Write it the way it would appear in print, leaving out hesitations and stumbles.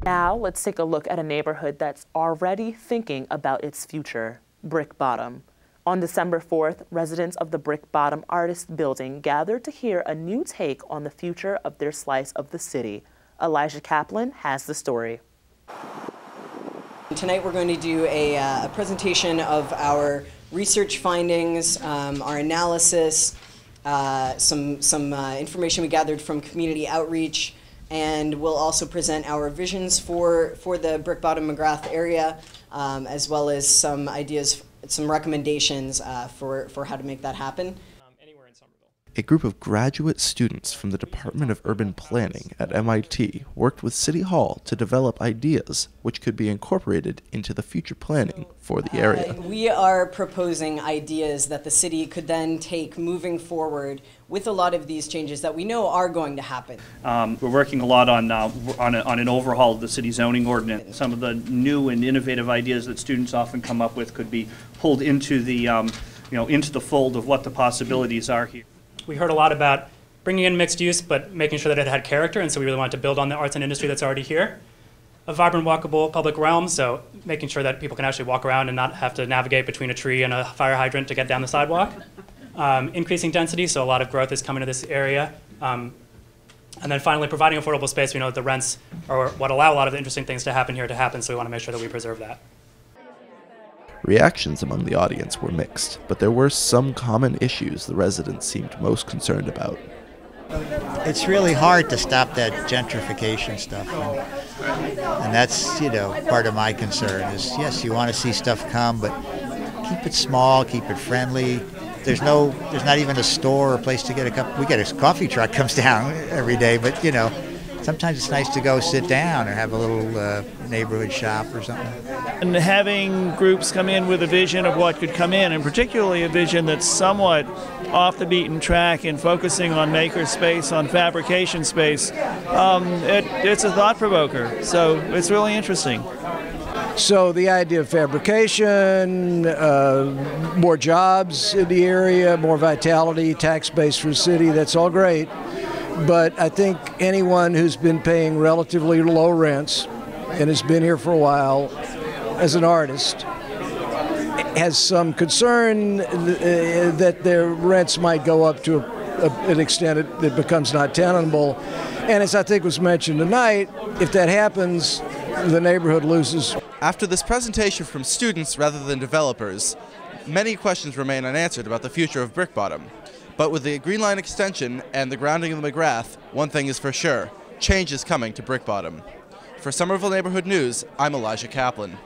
Now let's take a look at a neighborhood that's already thinking about its future, Brickbottom. On December 4th, residents of the Brickbottom Artist Building gathered to hear a new take on the future of their slice of the city. Elijah Kaplan has the story. Tonight we're going to do a presentation of our research findings, our analysis, some information we gathered from community outreach, and we'll also present our visions for the Brickbottom McGrath area, as well as some ideas, some recommendations for how to make that happen. Anywhere in Somerville. A group of graduate students from the Department of Urban Planning at MIT worked with City Hall to develop ideas which could be incorporated into the future planning for the area. We are proposing ideas that the city could then take moving forward with a lot of these changes that we know are going to happen. We're working a lot on an overhaul of the city zoning ordinance. Some of the new and innovative ideas that students often come up with could be pulled into the into the fold of what the possibilities are here. We heard a lot about bringing in mixed use, but making sure that it had character, and so we really wanted to build on the arts and industry that's already here. A vibrant, walkable public realm, so making sure that people can actually walk around and not have to navigate between a tree and a fire hydrant to get down the sidewalk. Increasing density, so a lot of growth is coming to this area. And then finally, providing affordable space. We know that the rents are what allow a lot of the interesting things to happen here to happen, so we want to make sure that we preserve that. Reactions among the audience were mixed, but there were some common issues the residents seemed most concerned about. It's really hard to stop that gentrification stuff, and that's, part of my concern is, yes, you want to see stuff come, but keep it small, keep it friendly. There's not even a store or a place to get a cup. We get a coffee truck comes down every day, but sometimes it's nice to go sit down or have a little neighborhood shop or something. And having groups come in with a vision of what could come in, and particularly a vision that's somewhat off the beaten track and focusing on maker space, on fabrication space, it's a thought provoker. So it's really interesting. So the idea of fabrication, more jobs in the area, more vitality, tax base for the city, that's all great. But I think anyone who's been paying relatively low rents and has been here for a while as an artist has some concern that their rents might go up to an extent that becomes not tenable. And as I think was mentioned tonight, if that happens, the neighborhood loses. After this presentation from students rather than developers, many questions remain unanswered about the future of Brickbottom. But with the Green Line extension and the grounding of the McGrath, one thing is for sure, change is coming to Brickbottom. For Somerville Neighborhood News, I'm Elijah Kaplan.